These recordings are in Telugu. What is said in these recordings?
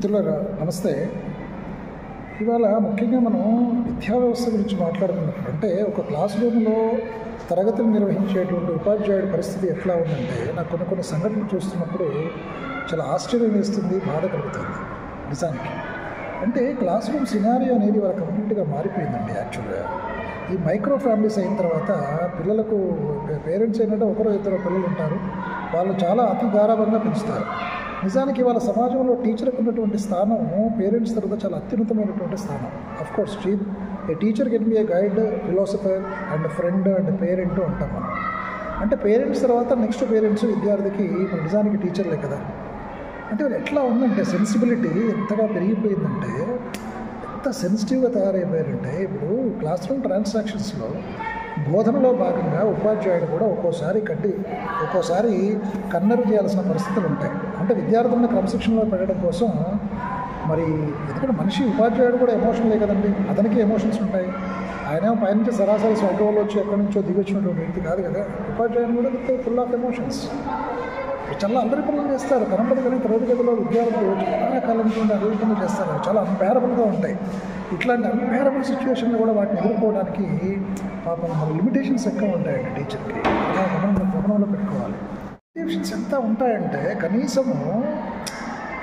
మిత్రులారా నమస్తే. ఇవాళ ముఖ్యంగా మనం విద్యా వ్యవస్థ గురించి మాట్లాడుకున్నప్పుడు అంటే ఒక క్లాస్ రూమ్లో తరగతులు నిర్వహించేటువంటి ఉపాధ్యాయుడి పరిస్థితి ఎట్లా ఉందంటే నాకు కొన్ని సంఘటనలు చూస్తున్నప్పుడు చాలా ఆశ్చర్యం వేస్తుంది, బాధ కలుగుతుంది. నిజానికి అంటే క్లాస్ రూమ్ సినారియో అనేది వాళ్ళ కంప్లీట్గా మారిపోయిందండి. యాక్చువల్గా ఈ మైక్రో ఫ్యామిలీస్ అయిన తర్వాత పిల్లలకు పేరెంట్స్ ఏంటంటే ఒకరో ఇద్దరు పిల్లలు ఉంటారు, వాళ్ళు చాలా అతి గారాభంగా పెంచుతారు. నిజానికి వాళ్ళ సమాజంలో టీచర్కి ఉన్నటువంటి స్థానం పేరెంట్స్ తర్వాత చాలా అత్యున్నతమైనటువంటి స్థానం. Of course A teacher can be A guide, philosopher and friend and parent అంటాం మనం. అంటే పేరెంట్స్ తర్వాత నెక్స్ట్ పేరెంట్స్ విద్యార్థికి ఇప్పుడు నిజానికి టీచర్లే కదా. అంటే వాళ్ళు ఎట్లా ఉందంటే సెన్సిబిలిటీ ఎంతగా పెరిగిపోయిందంటే, ఎంత సెన్సిటివ్గా తయారైపోయారంటే ఇప్పుడు క్లాస్ రూమ్ ట్రాన్సాక్షన్స్లో బోధనలో భాగంగా ఉపాధ్యాయుడు కూడా ఒక్కోసారి కన్నెరు చేయాల్సిన పరిస్థితులు ఉంటాయి. అంటే విద్యార్థులను క్రమశిక్షణలో పెట్టడం కోసం మరి ఎందుకంటే మనిషి ఉపాధ్యాయుడు కూడా ఎమోషన్లే కదండి, అతనికి ఎమోషన్స్ ఉంటాయి. ఆయన పైనుంచి సరాసరి స్వల్పంలో వచ్చి ఎక్కడి నుంచో దిగొచ్చినటువంటి వ్యక్తి కాదు కదా. ఉపాధ్యాయుడు కూడా ఫుల్ ఆఫ్ ఎమోషన్స్, చాలా అందరి పనులు చేస్తారు. కనపడి కానీ తరగతి గదిలో విద్యార్థులు చాలా కాలం నుండి అల్లరి పనులు చేస్తారు, చాలా అన్బేరబుల్గా ఉంటాయి. ఇట్లాంటి అన్బేరబుల్ సిచ్యువేషన్లు కూడా వాటిని ఎదుర్కోవడానికి పాపం మన లిమిటేషన్స్ ఎక్కువ ఉంటాయండి. టీచర్కి గమనంలో పెట్టుకోవాలి. లిమిటేషన్స్ ఎంత ఉంటాయంటే కనీసము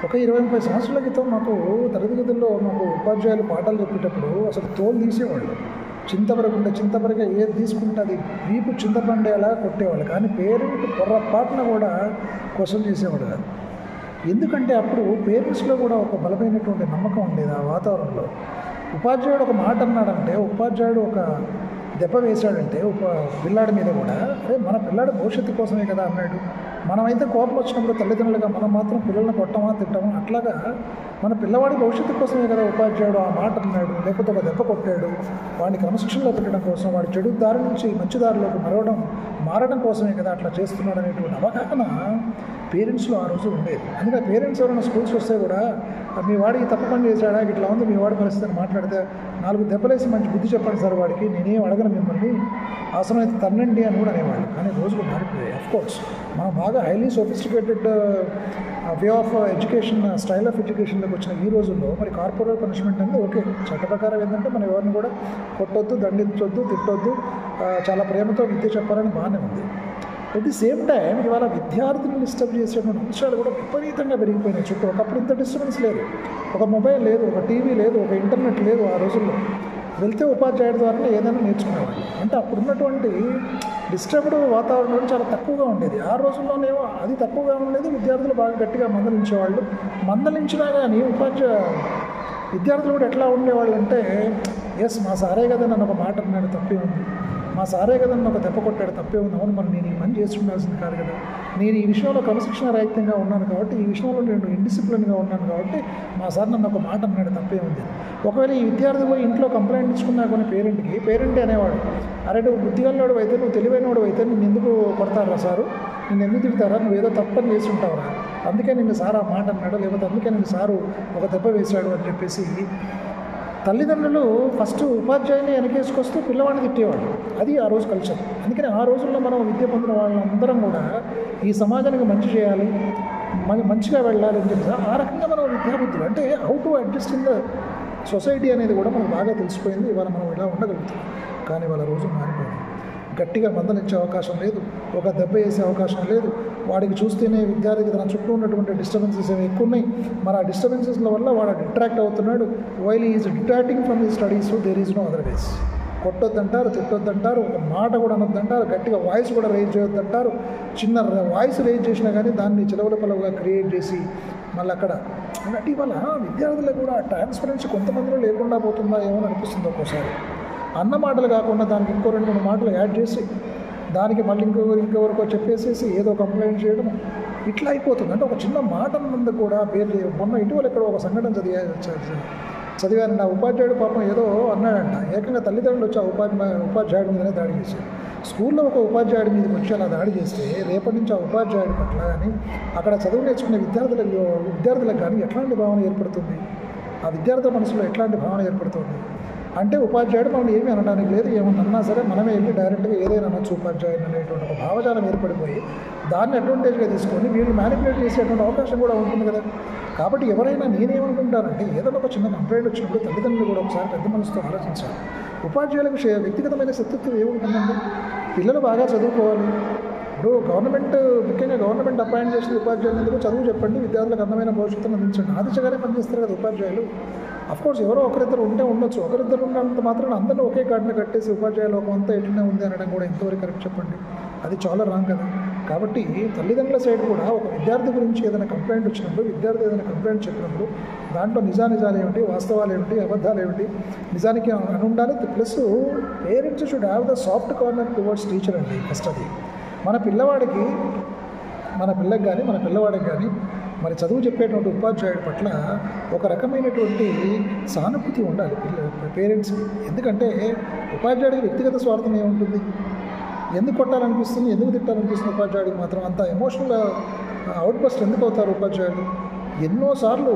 ఒక 20-30 సంవత్సరాల క్రితం మాకు తరగతి గదుల్లో మాకు ఉపాధ్యాయులు పాఠాలు చెప్పేటప్పుడు అసలు తోలు తీసేవాళ్ళు. చింతపరగా ఏది తీసుకుంటే అది వీపు చింతపండేలా కొట్టేవాళ్ళు. కానీ పేరెంట్ పొర్రపాటున కూడా క్వశ్చన్ చేసేవాడు కాదు. ఎందుకంటే అప్పుడు పేరెంట్స్లో కూడా ఒక బలమైనటువంటి నమ్మకం ఉండేది. ఆ వాతావరణంలో ఉపాధ్యాయుడు ఒక మాట అన్నాడంటే, ఉపాధ్యాయుడు ఒక దెబ్బ వేశాడంటే పిల్లాడి మీద కూడా మన పిల్లాడి భవిష్యత్తు కోసమే కదా అన్నాడు. మనమైతే కోపం వచ్చినప్పుడు తల్లిదండ్రులుగా మనం మాత్రం పిల్లల్ని కొట్టమా తిట్టమా, అట్లాగా మన పిల్లవాడి భవిష్యత్తు కోసమే కదా ఉపాధ్యాయుడు ఆ మాట అన్నాడు, లేకపోతే ఒక దెబ్బ కొట్టాడు. వాడిని క్రమశిక్షణలో పెట్టడం కోసం, వాడి చెడు దారి నుంచి మంచి దారిలోకి మారడం కోసమే కదా అట్లా చేస్తున్నాడు అనేటువంటి అవగాహన పేరెంట్స్లో ఆ రోజు ఉండేది. అందుకని పేరెంట్స్ ఎవరైనా స్కూల్స్ వస్తే కూడా మీ వాడికి తప్పు పని చేశాడా, ఇట్లా ఉంది మీ వాడి పరిస్థితిని మాట్లాడితే 4 దెబ్బలేసి మంచి బుద్ధి చెప్పండి సార్ వాడికి, నేనేం అడగను మిమ్మల్ని, అవసరమైతే తన్నండి అని కూడా అనేవాళ్ళు. కానీ రోజులు మారిపోయాయి. అఫ్కోర్స్ మనం బాగా highly sophisticated way of education, style of ఎడ్యుకేషన్లోకి వచ్చిన ఈ రోజుల్లో మరి కార్పొరేట్ పనిష్మెంట్ అనేది ఓకే, చట్ట ప్రకారం ఏంటంటే మనం ఎవరిని కూడా కొట్టొద్దు, దండించొద్దు, తిట్టొద్దు, చాలా ప్రేమతో విద్య చెప్పాలని బాగానే ఉంది. అట్ ది సేమ్ టైం ఇవాళ విద్యార్థులను డిస్టర్బ్ చేసేటువంటి అంశాలు కూడా విపరీతంగా పెరిగిపోయినాయి చుట్టూ. ఒకప్పుడు ఇంత డిస్టర్బెన్స్ లేదు, ఒక మొబైల్ లేదు, ఒక టీవీ లేదు, ఒక ఇంటర్నెట్ లేదు. ఆ రోజుల్లో వెళ్తే ఉపాధ్యాయుడి ద్వారానే ఏదైనా నేర్చుకునేవాళ్ళు. అంటే అప్పుడున్నటువంటి డిస్టర్బ్డ్ వాతావరణం చాలా తక్కువగా ఉండేది. ఆ రోజుల్లోనేమో అది తక్కువగా ఉండేది. విద్యార్థులు బాగా గట్టిగా మందలించేవాళ్ళు. మందలించినా కానీ విద్యార్థులు కూడా ఎట్లా ఉండేవాళ్ళు అంటే, ఎస్ మా సారే కదా నన్ను ఒక మాట అన్నాడు, తప్పే ఉంది, మా సారే కదా నన్ను ఒక దెబ్బ కొట్టాడు, తప్పే ఉంది, అవును మరి నేను ఈ పని చేసి ఉండాల్సింది కాదు కదా, నేను ఈ విషయంలో క్రమశిక్షణ రహితంగా ఉన్నాను కాబట్టి, ఈ విషయంలో నేను ఇండిసిప్లిన్గా ఉన్నాను కాబట్టి మా సార్ నన్ను ఒక మాట అన్నాడు, తప్పే ఉంది. ఒకవేళ ఈ విద్యార్థి పోయి ఇంట్లో కంప్లైంట్ ఇచ్చుకున్నా కొన్ని పేరెంటే అనేవాడు, అరే నువ్వు బుద్ధిగలవాడు అయితే, నువ్వు తెలివైనవాడు అయితే నిన్ను ఎందుకు కొడతారా సారు, నిన్ను ఎందుకు తిడతారా, నువ్వు ఏదో తప్పని చేసి ఉంటావురా, అందుకే నిన్ను సార్ ఆ మాట అన్నాడు, లేకపోతే అందుకే నిన్ను సారు ఒక దెబ్బ వేశాడు అని చెప్పేసి తల్లిదండ్రులు ఫస్ట్ ఉపాధ్యాయుని వెనకేసుకొస్తూ పిల్లవాడిని తిట్టేవాడు. అది ఆ రోజు కల్చర్. అందుకని ఆ రోజుల్లో మనం విద్య పొందిన వాళ్ళందరం కూడా ఈ సమాజానికి మంచి చేయాలి, మంచిగా వెళ్ళాలి అని చెప్పి ఆ రకంగా మనం విద్యాబుద్ధులు అంటే how to adjust in the society అనేది కూడా మనకు బాగా తెలిసిపోయింది. ఇవాళ మనం ఇలా ఉండగలుగుతాం. కానీ వాళ్ళ రోజు మారిపోయింది. గట్టిగా మందలించే అవకాశం లేదు, ఒక దెబ్బ వేసే అవకాశం లేదు. వాడికి చూస్తేనే విద్యార్థికి తన చుట్టూ ఉన్నటువంటి డిస్టర్బెన్సెస్ ఏమి ఎక్కువ ఉన్నాయి. మరి ఆ డిస్టర్బెన్సెస్ల వల్ల వాడు డిట్రాక్ట్ అవుతున్నాడు. While is distracting from the studies there is no other ways. కొట్టొద్దంటారు, తిట్టొద్దంటారు, ఒక మాట కూడా అనొద్దంటారు, గట్టిగా వాయిస్ కూడా రేజ్ చేయొద్దంటారు. చిన్న వాయిస్ రేజ్ చేసినా కానీ దాన్ని చిలవల పలవగా క్రియేట్ చేసి మళ్ళీ అక్కడ అంటే ఇవాళ విద్యార్థులకు కూడా ట్రాన్స్పరెన్సీ కొంతమందిలో లేకుండా పోతుందా ఏమో అనిపిస్తుంది ఒక్కోసారి. అన్న మాటలు కాకుండా దానికి ఇంకో 2-3 మాటలు యాడ్ చేసి దానికి మళ్ళీ ఇంకెవరికో చెప్పేసేసి ఏదో కంప్లైంట్ చేయడం ఇట్లా అయిపోతుంది. అంటే ఒక చిన్న మాట అన్నందుకు కూడా మొన్న ఇటీవల ఇక్కడ ఒక సంఘటన చదివాను. నా ఉపాధ్యాయుడు పాపం ఏదో అన్నాడంట, ఏకంగా తల్లిదండ్రులు వచ్చి ఉపాధ్యాయుడి మీదనే దాడి చేశారు. స్కూల్లో ఒక ఉపాధ్యాయుడి మీదకి వచ్చి అలా దాడి చేస్తే రేపటి నుంచి ఆ ఉపాధ్యాయుడి పట్ల కానీ అక్కడ చదువు నేర్చుకునే విద్యార్థులకు కానీ ఎట్లాంటి భావన ఏర్పడుతుంది, ఆ విద్యార్థుల మనసులో ఎట్లాంటి భావన ఏర్పడుతుంది. అంటే ఉపాధ్యాయుడు మనల్ని ఏమీ అనడానికి లేదు, ఏమన్నా అన్నా సరే మనమే వెళ్ళి డైరెక్ట్గా ఏదైనా అనొచ్చు ఉపాధ్యాయుడు అనేటువంటి ఒక భావజాలం ఏర్పడిపోయి దాన్ని అడ్వాంటేజ్గా తీసుకొని వీళ్ళు మ్యానిపులేట్ చేసేటువంటి అవకాశం కూడా ఉంటుంది కదా. కాబట్టి ఎవరైనా నేనేమనుకుంటానంటే ఏదైనా ఒక చిన్న కంప్లైంట్ వచ్చినప్పుడు తల్లిదండ్రులు కూడా ఒకసారి పెద్ద మనసుతో ఆలోచించాలి. ఉపాధ్యాయులకు వ్యక్తిగతమైన శత్రుత్వం ఏముంటుందండి? పిల్లలు బాగా చదువుకోవాలి. ఇప్పుడు ముఖ్యంగా గవర్నమెంట్ అపాయింట్ చేసిన ఉపాధ్యాయులందరూ చదువు చెప్పండి, విద్యార్థులకు అందమైన భవిష్యత్తును అందించండి. ఆ దిశగానే పనిచేస్తారు కదా ఉపాధ్యాయులు. అఫ్కోర్స్ ఎవరో ఒకరిద్దరు ఉండొచ్చు, ఒకరిద్దరు ఉన్నంత మాత్రం అందరూ ఒకే కాడిని కట్టేసి ఉపాధ్యాయులు ఒక అంతా ఎట్లనే ఉంది అనడం కూడా ఎంతవరకు కరెక్ట్ చెప్పండి? అది చాలా రాంగ్ కదా. కాబట్టి తల్లిదండ్రుల సైడ్ కూడా ఒక విద్యార్థి గురించి ఏదైనా కంప్లైంట్ వచ్చినప్పుడు, విద్యార్థి ఏదైనా కంప్లైంట్ చెప్పినప్పుడు దాంట్లో నిజాలు ఏమిటి, వాస్తవాలు ఏమిటి, అబద్ధాలు ఏమిటి, నిజానికి అని ఉండాలి. Plus parents should have the soft corner towards teacher అండి. ఫస్ట్ అది మన పిల్లకి కానీ మన పిల్లవాడికి కానీ మరి చదువు చెప్పేటువంటి ఉపాధ్యాయుడి పట్ల ఒక రకమైనటువంటి సానుభూతి ఉండాలి పేరెంట్స్కి. ఎందుకంటే ఉపాధ్యాయుడికి వ్యక్తిగత స్వార్థం ఏముంటుంది? ఎందుకు కొట్టాలనిపిస్తుంది, ఎందుకు తిట్టాలనిపిస్తుంది? ఉపాధ్యాయుడికి మాత్రం అంత ఎమోషనల్ అవుట్బస్ట్ ఎందుకు అవుతారు ఉపాధ్యాయులు? ఎన్నోసార్లు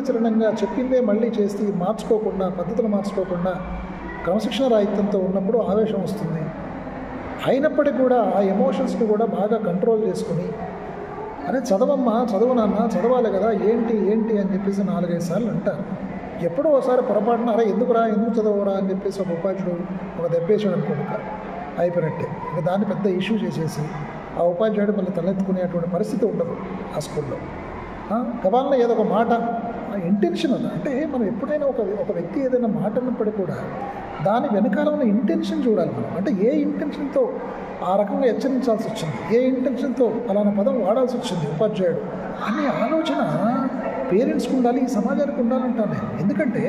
చరణంగా చెప్పిందే మళ్ళీ చేసి మార్చుకోకుండా, పద్ధతులు మార్చుకోకుండా క్రమశిక్షణ రాహిత్యంతో ఉన్నప్పుడు ఆవేశం వస్తుంది. అయినప్పటికీ కూడా ఆ ఎమోషన్స్ని కూడా బాగా కంట్రోల్ చేసుకుని, అరే చదవమ్మా, చదువు నాన్న, చదవాలి కదా, ఏంటి అని చెప్పేసి 4-5 సార్లు అంటారు. ఎప్పుడో ఒకసారి పొరపాటున అరే ఎందుకు చదవరా అని చెప్పేసి ఒక ఉపాధ్యాయుడు ఒక దెబ్బేసాడు అనుకోండి, అయిపోయినట్టే. ఇక దాన్ని పెద్ద ఇష్యూ చేసేసి ఆ ఉపాధ్యాయుడు మళ్ళీ తలెత్తుకునేటువంటి పరిస్థితి ఉండదు ఆ స్కూల్లో. గబాలన ఏదో ఒక మాట ఇంటెన్షన్ ఉంది. అంటే మనం ఎప్పుడైనా ఒక వ్యక్తి ఏదైనా మాట అన్నప్పటికీ కూడా దాని వెనకాల ఉన్న ఇంటెన్షన్ చూడాలి మనం. అంటే ఏ ఇంటెన్షన్తో ఆ రకంగా హెచ్చరించాల్సి వచ్చింది, ఏ ఇంటెన్షన్తో అలానా పదం వాడాల్సి వచ్చింది ఉపాధ్యాయుడు అనే ఆలోచన పేరెంట్స్కి ఉండాలి, ఈ సమాజానికి ఉండాలంటాను నేను. ఎందుకంటే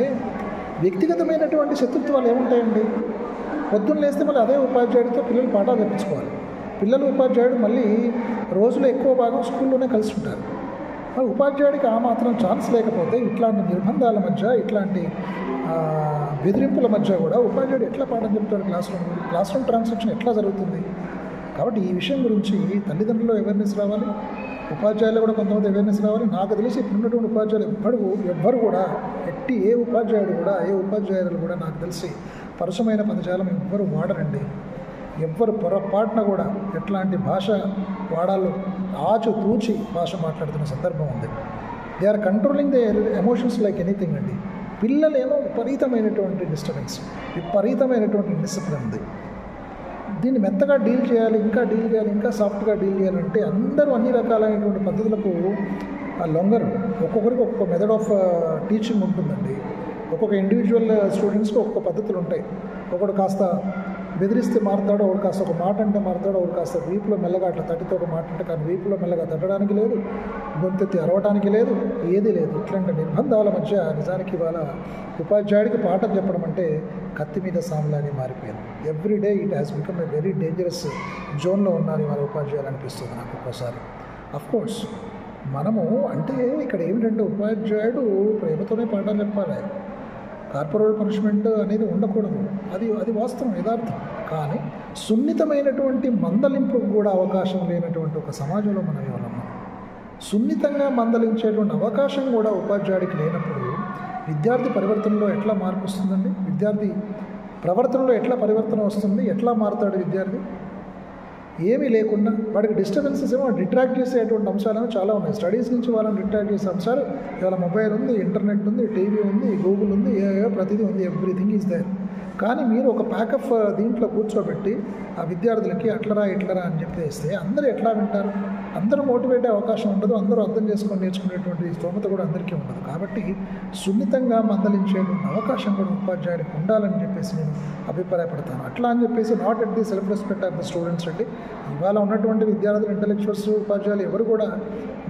వ్యక్తిగతమైనటువంటి శత్రుత్వాలు ఏముంటాయండి? పొద్దున్న లేస్తే మళ్ళీ అదే ఉపాధ్యాయుడితో పిల్లలు పాఠాలు చెప్పించుకోవాలి. పిల్లలు ఉపాధ్యాయుడు మళ్ళీ రోజులో ఎక్కువ భాగం స్కూల్లోనే కలిసి ఉంటారు. మరి ఉపాధ్యాయుడికి ఆ మాత్రం ఛాన్స్ లేకపోతే ఇట్లాంటి నిర్బంధాల మధ్య, ఇట్లాంటి బెదిరింపుల మధ్య కూడా ఉపాధ్యాయుడు ఎట్లా పాఠం చెప్తాడు? క్లాస్ రూమ్ ట్రాన్సాక్షన్ ఎట్లా జరుగుతుంది? కాబట్టి ఈ విషయం గురించి తల్లిదండ్రుల్లో అవేర్నెస్ రావాలి, ఉపాధ్యాయులు కూడా కొంతమంది అవేర్నెస్ రావాలి. నాకు తెలిసి ఇప్పుడున్నటువంటి ఉపాధ్యాయులు ఎవ్వరు కూడా ఏ ఉపాధ్యాయులు కూడా నాకు తెలిసి పరుషమైన పదజాలం ఎవ్వరు వాడరండి. ఎవ్వరు పొరపాటున కూడా ఎట్లాంటి భాష వాడాలో ఆచితూచి భాష మాట్లాడుతున్న సందర్భం ఉంది. They are controlling their emotions like anything అండి. పిల్లలేమో విపరీతమైనటువంటి డిస్టర్బెన్స్, విపరీతమైనటువంటి డిసిప్లిన్ ఉంది. దీన్ని మెత్తగా డీల్ చేయాలి, ఇంకా సాఫ్ట్గా డీల్ చేయాలంటే అందరూ అన్ని రకాలైనటువంటి పద్ధతులకు లొంగరు. ఒక్కొక్కరికి ఒక్కొక్క మెథడ్ ఆఫ్ టీచింగ్ ఉంటుందండి. ఒక్కొక్క ఇండివిజువల్ స్టూడెంట్స్కి ఒక్కొక్క పద్ధతులు ఉంటాయి. ఒకడు కాస్త బెదిరిస్తే మారుతాడు, ఒకడు కాస్త ఒక మాట అంటే మారుతాడు, ఒకడు కాస్త వీపులో మెల్లగా అట్లా తట్టితో ఒక మాట అంటే, కానీ వీపులో మెల్లగా తట్టడానికి లేదు, గొంతెత్తి అరవడానికి లేదు, ఏదీ లేదు. ఇట్లాంటి నిర్బంధాల మధ్య నిజానికి ఇవాళ ఉపాధ్యాయుడికి పాఠం చెప్పడం అంటే కత్తి మీద సాములాగా మారిపోయింది. Everyday it has become a very dangerous జోన్లో ఉన్నారు ఇవాళ ఉపాధ్యాయులు అనిపిస్తుంది నాకు ఒక్కోసారి. అఫ్కోర్స్ మనము అంటే ఇక్కడ ఏమిటంటే ఉపాధ్యాయుడు ప్రేమతోనే పాఠాలు చెప్పాలి, కార్పొరేట్ పనిష్మెంట్ అనేది ఉండకూడదు. అది వాస్తవం, యథార్థం. కానీ సున్నితమైనటువంటి మందలింపు కూడా అవకాశం లేనటువంటి ఒక సమాజంలో మనం ఇవాళ ఉన్నాం. సున్నితంగా మందలించేటువంటి అవకాశం కూడా ఉపాధ్యాయుడికి లేనప్పుడు విద్యార్థి పరివర్తనలో ఎట్లా మార్పు వస్తుందండి? విద్యార్థి ప్రవర్తనలో ఎట్లా పరివర్తన వస్తుంది? ఎట్లా మారుతాడు విద్యార్థి? ఏమీ లేకుండా వాడికి డిస్టర్బెన్సెస్ ఏమో డిట్రాక్ట్ చేసేటువంటి అంశాలు చాలా ఉన్నాయి. స్టడీస్ నుంచి వాళ్ళని డిట్రాక్ట్ చేసే అంశాలు ఇవాళ మొబైల్ ఉంది, ఇంటర్నెట్ ఉంది, టీవీ ఉంది, గూగుల్ ఉంది, ప్రతిదీ ఉంది, ఎవ్రీథింగ్ ఈజ్ దేర్. కానీ మీరు ఒక ప్యాకప్ దీంట్లో కూర్చోబెట్టి ఆ విద్యార్థులకి అట్లరా ఇట్లరా అని చెప్పేస్తే అందరూ ఎట్లా వింటారు? అందరూ మోటివేట్ అయ్యే అవకాశం ఉండదు, అందరూ అర్థం చేసుకొని నేర్చుకునేటువంటి స్తోమత కూడా అందరికీ ఉండదు. కాబట్టి సున్నితంగా మందలించేటువంటి అవకాశం కూడా ఉపాధ్యాయుడికి ఉండాలని చెప్పేసి నేను అభిప్రాయపడతాను. అట్లా అని చెప్పేసి not at the self respect of the students అండి. ఇవాళ ఉన్నటువంటి విద్యార్థులు, ఇంటలెక్చువల్స్, ఉపాధ్యాయులు ఎవరు కూడా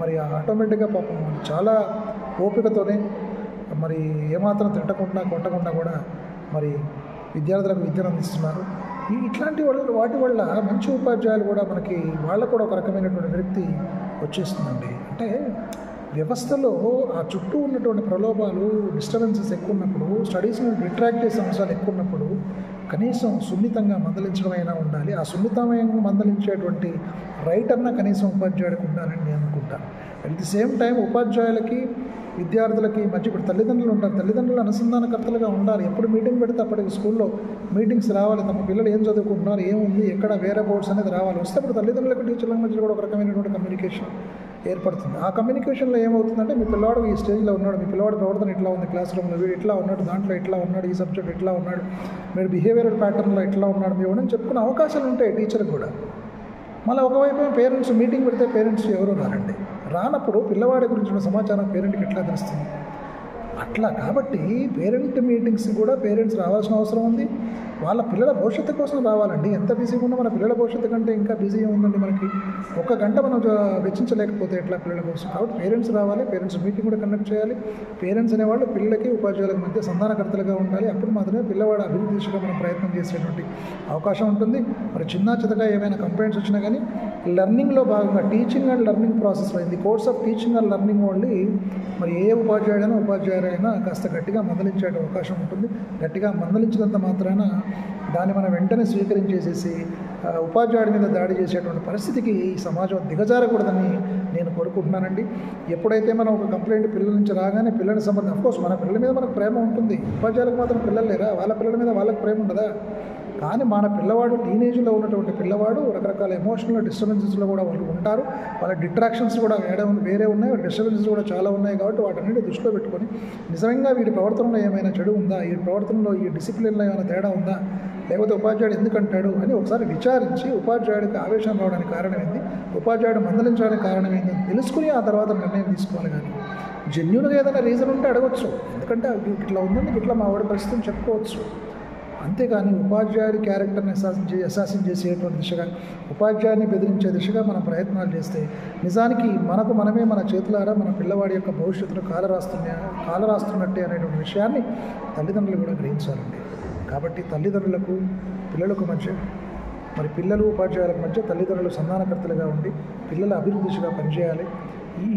మరి ఆటోమేటిక్గా పాపం చాలా ఓపికతోనే మరి ఏమాత్రం తిట్టకుండా కొట్టకుండా కూడా మరి విద్యార్థులకు విద్యను అందిస్తున్నారు. ఇట్లాంటి వాటి వల్ల మంచి ఉపాధ్యాయులు కూడా మనకి వాళ్ళకు కూడా ఒక రకమైనటువంటి విరక్తి వచ్చేస్తుందండి. అంటే వ్యవస్థలో ఆ చుట్టూ ఉన్నటువంటి ప్రలోభాలు, డిస్టర్బెన్సెస్ ఎక్కువ ఉన్నప్పుడు, స్టడీస్ని డిట్రాక్ట్ చేసే అంశాలు ఎక్కువ ఉన్నప్పుడు కనీసం సున్నితంగా మందలించడం అయినా ఉండాలి. ఆ సున్నితంగా మందలించేటువంటి రైట్ అన్న కనీసం ఉపాధ్యాయుడికి ఉండాలని నేను అనుకుంటాను. అట్ ది సేమ్ టైం ఉపాధ్యాయులకి విద్యార్థులకి మధ్య ఇప్పుడు తల్లిదండ్రులు ఉంటారు, తల్లిదండ్రులు అనుసంధానకర్తలుగా ఉండాలి. ఎప్పుడు మీటింగ్ పెడితే అప్పటికి స్కూల్లో మీటింగ్స్ రావాలి, తమ పిల్లలు ఏం చదువుకుంటున్నారు, ఏముంది, ఎక్కడ వేరే బోర్డ్స్ అనేది రావాలి. వస్తే అప్పుడు తల్లిదండ్రులకు టీచర్ల మధ్య కూడా ఒక రకమైనటువంటి కమ్యూనికేషన్ ఏర్పడుతుంది. ఆ కమ్యూనికేషన్లో ఏమవుతుందంటే మీ పిల్లవాడు ఈ స్టేజ్లో ఉన్నాడు, మీ పిల్లవాడి ప్రవర్తన ఇట్లా ఉంది, క్లాస్ రూమ్లో వీడు ఇట్లా ఉన్నాడు, దాంట్లో ఇట్లా ఉన్నాడు, ఈ సబ్జెక్ట్ ఇట్లా ఉన్నాడు, మీరు బిహేవియరల్ ప్యాటర్న్లో ఇట్లా ఉన్నాడు, మీ ఇవ్వడం చెప్పుకునే అవకాశాలు ఉంటాయి టీచర్కి కూడా. మళ్ళీ ఒకవైపు పేరెంట్స్ మీటింగ్ పెడితే పేరెంట్స్ ఎవరు రారండి. రానప్పుడు పిల్లవాడి గురించిన సమాచారం పేరెంట్కి ఎట్లా తెలుస్తుంది? అట్లా కాబట్టి పేరెంట్ మీటింగ్స్ కూడా పేరెంట్స్ రావాల్సిన అవసరం ఉంది. వాళ్ళ పిల్లల భవిష్యత్తు కోసం రావాలండి. ఎంత బిజీగా ఉన్నా మన పిల్లల భవిష్యత్తు కంటే ఇంకా బిజీ ఉందండి మనకి. ఒక గంట మనం వెచ్చించలేకపోతే ఎట్లా పిల్లల కోసం? కాబట్టి పేరెంట్స్ రావాలి, పేరెంట్స్ మీటింగ్ కూడా కండక్ట్ చేయాలి. పేరెంట్స్ అనేవాళ్ళు పిల్లలకి ఉపాధ్యాయులకు మధ్య సంధానకర్తలుగా ఉండాలి. అప్పుడు మాత్రమే పిల్లవాడు అభివృద్ధి దిశగా మనం ప్రయత్నం చేసేటువంటి అవకాశం ఉంటుంది. మరి చిన్న చితగా ఏమైనా కంప్లైంట్స్ వచ్చినా కానీ లెర్నింగ్లో భాగంగా టీచింగ్ అండ్ లెర్నింగ్ ప్రాసెస్లో in the course of teaching and learning only మరి ఏ ఉపాధ్యాయుడైనా కాస్త గట్టిగా మందలించే అవకాశం ఉంటుంది. గట్టిగా మందలించినంత మాత్రాన దాన్ని మనం వెంటనే స్వీకరించేసేసి ఉపాధ్యాయుడి మీద దాడి చేసేటువంటి పరిస్థితికి ఈ సమాజం దిగజారకూడదని నేను కోరుకుంటున్నానండి. ఎప్పుడైతే మనం ఒక కంప్లైంట్ పిల్లల నుంచి రాగానే పిల్లల సంబంధం, అఫ్కోర్స్ మన పిల్లల మీద మనకు ప్రేమ ఉంటుంది, ఉపాధ్యాయులకు మాత్రం పిల్లలు లేరా? వాళ్ళ పిల్లల మీద వాళ్ళకి ప్రేమ ఉండదా? కానీ మన పిల్లవాడు టీనేజ్లో ఉన్నటువంటి పిల్లవాడు రకరకాల ఎమోషనల్ డిస్టర్బెన్సెస్లో కూడా వాళ్ళు ఉంటారు. వాళ్ళ డిట్రాక్షన్స్ కూడా వేరే ఉన్నాయి, డిస్టర్బెన్సెస్ కూడా చాలా ఉన్నాయి. కాబట్టి వాటన్నిటి దృష్టిలో పెట్టుకొని నిజంగా వీడి ప్రవర్తనలో ఏమైనా చెడు ఉందా, ఈ ప్రవర్తనలో ఈ డిసిప్లిన్లో ఏమైనా తేడా ఉందా, లేకపోతే ఉపాధ్యాయుడు ఎందుకంటాడు అని ఒకసారి విచారించి ఉపాధ్యాయుడికి ఆవేశం రావడానికి కారణం ఏంది, ఉపాధ్యాయుడు మందలించడానికి కారణం ఏంది తెలుసుకుని ఆ తర్వాత నిర్ణయం తీసుకోవాలి. కానీ జెన్యూన్గా ఏదైనా రీజన్ ఉంటే అడగవచ్చు, ఎందుకంటే ఇట్లా ఉందండి, ఇట్లా మా వాడి పరిస్థితిని చెప్పుకోవచ్చు. అంతేగాని ఉపాధ్యాయుడి క్యారెక్టర్ని అసాసిన్ చేసేటువంటి దిశగా, ఉపాధ్యాయుని బెదిరించే దిశగా మనం ప్రయత్నాలు చేస్తే నిజానికి మనమే మన చేతులారా మన పిల్లవాడి యొక్క భవిష్యత్తును కాలరాస్తున్నట్టే అనేటువంటి విషయాన్ని తల్లిదండ్రులు కూడా గ్రహించాలండి. కాబట్టి తల్లిదండ్రులకు పిల్లలకు మధ్య, మరి పిల్లలు ఉపాధ్యాయులకు మధ్య తల్లిదండ్రులు సంధానకర్తలుగా ఉండి పిల్లల అభివృద్ధి దిశగా పనిచేయాలి.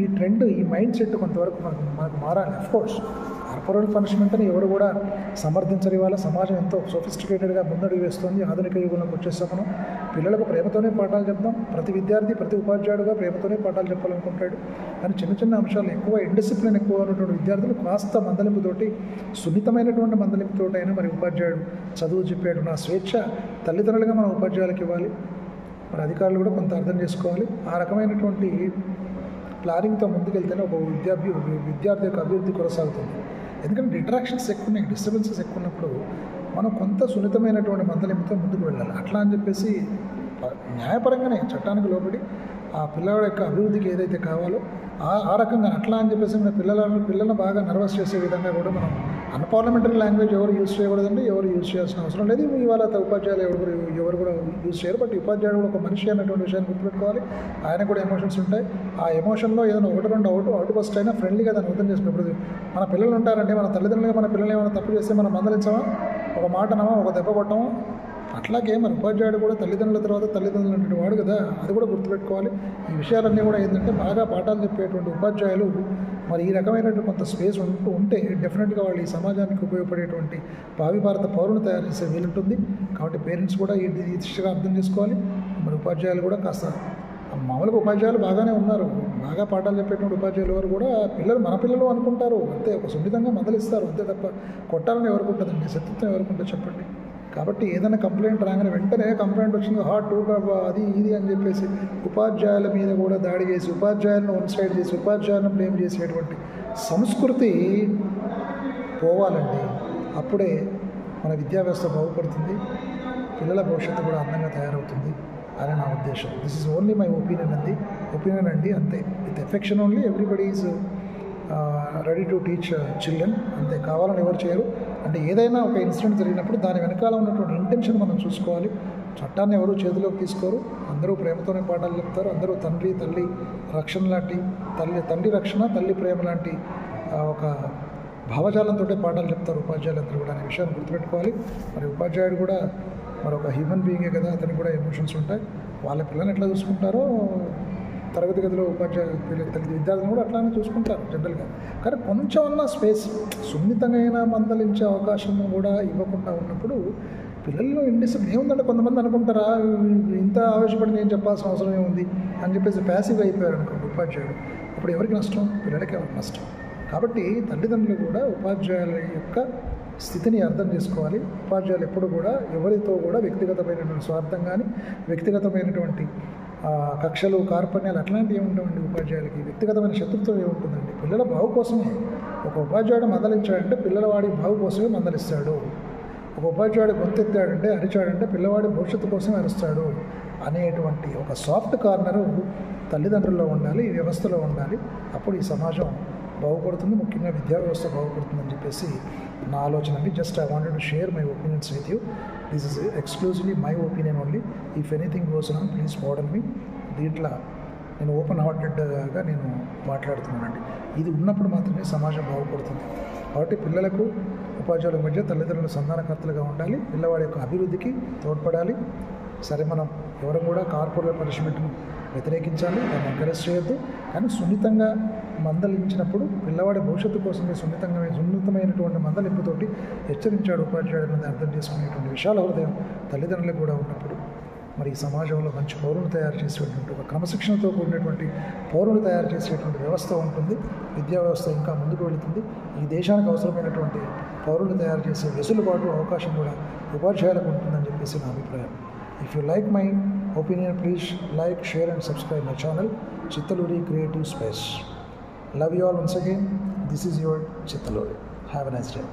ఈ ట్రెండ్, ఈ మైండ్ సెట్ కొంతవరకు మనకు మారాలి. అఫ్కోర్స్ కార్పొరేట్ పనిష్మెంట్ అని ఎవరు కూడా సమర్థించని వాళ్ళ సమాజం ఎంతో సోఫిస్టికేటెడ్గా ముందడుగు వేస్తుంది. ఆధునిక యుగంలోకి వచ్చేస్తాం మనం. పిల్లలకు ప్రేమతోనే పాఠాలు చెప్దాం. ప్రతి విద్యార్థి, ప్రతి ఉపాధ్యాయుడుగా ప్రేమతోనే పాఠాలు చెప్పాలనుకుంటాడు. కానీ చిన్న చిన్న అంశాలు ఎక్కువ ఇండిసిప్లిన్ ఎక్కువ ఉన్నటువంటి విద్యార్థులు కాస్త మందలింపుతోటి, సున్నితమైనటువంటి మందలింపుతోటి అయినా మరి ఉపాధ్యాయుడు చదువు చెప్పేటువంటి ఆ స్వేచ్ఛ తల్లిదండ్రులుగా మనం ఉపాధ్యాయులకు ఇవ్వాలి. మరి అధికారులు కూడా కొంత అర్థం చేసుకోవాలి. ఆ రకమైనటువంటి ప్లానింగ్తో ముందుకెళ్తేనే ఒక విద్యార్థి యొక్క అభివృద్ధి కొనసాగుతుంది. ఎందుకంటే డిట్రాక్షన్స్ ఎక్కువ ఉన్నాయి, డిస్టర్బెన్సెస్ ఎక్కువ ఉన్నప్పుడు మనం కొంత సున్నితమైనటువంటి మందలింపుతో ముందుకు వెళ్ళాలి. అట్లా అని చెప్పేసి న్యాయపరంగానే చట్టానికి లోబడి ఆ పిల్లవాడి యొక్క అభివృద్ధికి ఏదైతే కావాలో ఆ రకంగా అట్లా అని చెప్పేసి మన పిల్లలను బాగా నర్వస్ చేసే విధంగా కూడా మనం అన్పార్లమెంటరీ లాంగ్వేజ్ ఎవరు యూజ్ చేయకూడదండి. ఎవరు యూజ్ చేయాల్సిన అవసరం లేదు. ఇవాళ ఉపాధ్యాయులు ఎవరు కూడా యూజ్ చేయరు. బట్ ఉపాధ్యాయుడు కూడా ఒక మనిషి అన్నటువంటి విషయాన్ని గుర్తుపెట్టుకోవాలి. ఆయన కూడా ఎమోషన్స్ ఉంటాయి. ఆ ఎమోషన్లో ఏదైనా ఒకటి రెండు అవుట్ బస్ట్ అయినా ఫ్రెండ్లీగా దాన్ని అర్థం చేసుకున్నప్పుడు మన పిల్లలు ఉంటారంటే మన తల్లిదండ్రులుగా మన పిల్లలు ఏమైనా తప్పు చేస్తే మనం మందలించామా, ఒక మాట అనమా, ఒక దెబ్బ కొట్టమా? అట్లాగే మన ఉపాధ్యాయుడు కూడా తల్లిదండ్రుల తర్వాత తల్లిదండ్రులు అంటే వాడు కదా, అది కూడా గుర్తుపెట్టుకోవాలి. ఈ విషయాలన్నీ కూడా ఏంటంటే బాగా పాఠాలు చెప్పేటువంటి ఉపాధ్యాయులు మరి ఈ రకమైనటువంటి కొంత స్పేస్ ఉంటే డెఫినెట్గా వాళ్ళు ఈ సమాజానికి ఉపయోగపడేటువంటి భావి భారత పౌరుని తయారు చేసే వీలుంటుంది. కాబట్టి పేరెంట్స్ కూడా ఈ దిశగా అర్థం చేసుకోవాలి. మరి ఉపాధ్యాయులు కూడా కాస్త, మామూలుగా ఉపాధ్యాయులు బాగానే ఉన్నారు, బాగా పాఠాలు చెప్పేటువంటి ఉపాధ్యాయులు ఎవరు కూడా మన పిల్లలు అనుకుంటారు అంతే, ఒక సున్నితంగా మొదలిస్తారు అంతే తప్ప కొట్టాలని ఎవరికి ఉంటుందండి, శత్రుత్వం ఎవరికి ఉంటుంది చెప్పండి. కాబట్టి ఏదైనా కంప్లైంట్ రాగానే వెంటనే కంప్లైంట్ వచ్చింది హాట్ అది ఇది అని చెప్పేసి ఉపాధ్యాయుల మీద కూడా దాడి చేసి, ఉపాధ్యాయులను వన్ సైడ్ చేసి, ఉపాధ్యాయులను బ్లేమ్ చేసేటువంటి సంస్కృతి పోవాలండి. అప్పుడే మన విద్యా వ్యవస్థ బాగుపడుతుంది, పిల్లల భవిష్యత్తు కూడా అందంగా తయారవుతుంది అని నా ఉద్దేశం. This is only my opinion అండి, అంతే. With affection only everybody is ready to teach children, అంతే. కావాలని ఎవరు చేయరు. అంటే ఏదైనా ఒక ఇన్సిడెంట్ జరిగినప్పుడు దాని వెనకాల ఉన్నటువంటి ఇంటెన్షన్ మనం చూసుకోవాలి. చట్టాన్ని ఎవరు చేతిలోకి తీసుకోరు, అందరూ ప్రేమతోనే పాఠాలు చెప్తారు. అందరూ తండ్రి తల్లి రక్షణ లాంటి, తండ్రి రక్షణ తల్లి ప్రేమ లాంటి ఒక భావజాలంతో పాఠాలు చెప్తారు ఉపాధ్యాయులందరూ కూడా అనే విషయాన్ని గుర్తుపెట్టుకోవాలి. మరి ఉపాధ్యాయుడు కూడా మరొక హ్యూమన్ బీయింగే కదా, అతనికి కూడా ఎమోషన్స్ ఉంటాయి. వాళ్ళ పిల్లల్ని ఎట్లా చూసుకుంటారో తరగతి గదిలో విద్యార్థులను కూడా అట్లానే చూసుకుంటారు జనరల్గా. కానీ కొంచెం అన్న స్పేస్, సున్నితంగా మందలించే అవకాశం కూడా ఇవ్వకుండా ఉన్నప్పుడు పిల్లల్లో ఇండిసిప్లిన్ ఏముందంటే కొంతమంది అనుకుంటారా ఇంత ఆవేశపడి నేను చెప్పాల్సిన అవసరం ఏముంది అని చెప్పేసి ప్యాసివ్ అయిపోయారు అనుకోండి ఉపాధ్యాయుడు. అప్పుడు ఎవరికి నష్టం? పిల్లలకే నష్టం. కాబట్టి తల్లిదండ్రులు కూడా ఉపాధ్యాయుల యొక్క స్థితిని అర్థం చేసుకోవాలి. ఉపాధ్యాయులు ఎప్పుడు కూడా ఎవరితో కూడా వ్యక్తిగతమైనటువంటి స్వార్థం కానీ వ్యక్తిగతమైనటువంటి కక్షలు కార్పణ్యాలు అట్లాంటివి ఏముంటామండి. ఉపాధ్యాయులకి వ్యక్తిగతమైన శత్రుత్వం ఏముంటుందండి. పిల్లల బాగు కోసమే ఒక ఉపాధ్యాయుడు మందలించాడంటే పిల్లలవాడి బాగు కోసమే మందలిస్తాడు. ఒక ఉపాధ్యాయుడు గొంతెత్తాడంటే అరిచాడంటే పిల్లవాడి భవిష్యత్తు కోసమే అరుస్తాడు అనేటువంటి ఒక సాఫ్ట్ కార్నరు తల్లిదండ్రుల్లో ఉండాలి, ఈ వ్యవస్థలో ఉండాలి. అప్పుడు ఈ సమాజం బాగుపడుతుంది, ముఖ్యంగా విద్యా వ్యవస్థ బాగుపడుతుందని చెప్పేసి నా ఆలోచన అండి. Just I wanted to share my opinions with you. This is exclusively my opinion only. If anything goes wrong please pardon మీ. దీంట్లో నేను ఓపెన్ హార్టెడ్గా నేను మాట్లాడుతున్నానండి. ఇది ఉన్నప్పుడు మాత్రమే సమాజం బాగుపడుతుంది. కాబట్టి పిల్లలకు ఉపాధ్యాయుల మధ్య తల్లిదండ్రులు సంధానకర్తలుగా ఉండాలి, పిల్లవాడి యొక్క అభివృద్ధికి తోడ్పడాలి. సరే, మనం ఎవరు కూడా కార్పొరేట్ పనిష్మెంట్ను వ్యతిరేకించాలి, దాన్ని ఎంకరేజ్ చేయొద్దు. కానీ సున్నితంగా మందలించినప్పుడు పిల్లవాడి భవిష్యత్తు కోసమే సున్నితమైనటువంటి మందలింపుతోటి హెచ్చరించాడు ఉపాధ్యాయుడు అనేది అర్థం చేసుకునేటువంటి విశాల హృదయం తల్లిదండ్రులకు కూడా ఉన్నప్పుడు మరి ఈ సమాజంలో మంచి పౌరులు తయారు చేసేటువంటి ఒక క్రమశిక్షణతో కూడినటువంటి పౌరులు తయారు చేసేటువంటి వ్యవస్థ ఉంటుంది. విద్యా వ్యవస్థ ఇంకా ముందుకు వెళుతుంది. ఈ దేశానికి అవసరమైనటువంటి పౌరులు తయారు చేసే వెసులుబాటు అవకాశం కూడా ఉపాధ్యాయులకు ఉంటుందని చెప్పేసి నా అభిప్రాయం. If you like my opinion, please like, share and subscribe my channel, Chittaluri Creative Space. Love you all once again. This is your Chittaluri. Have a nice day.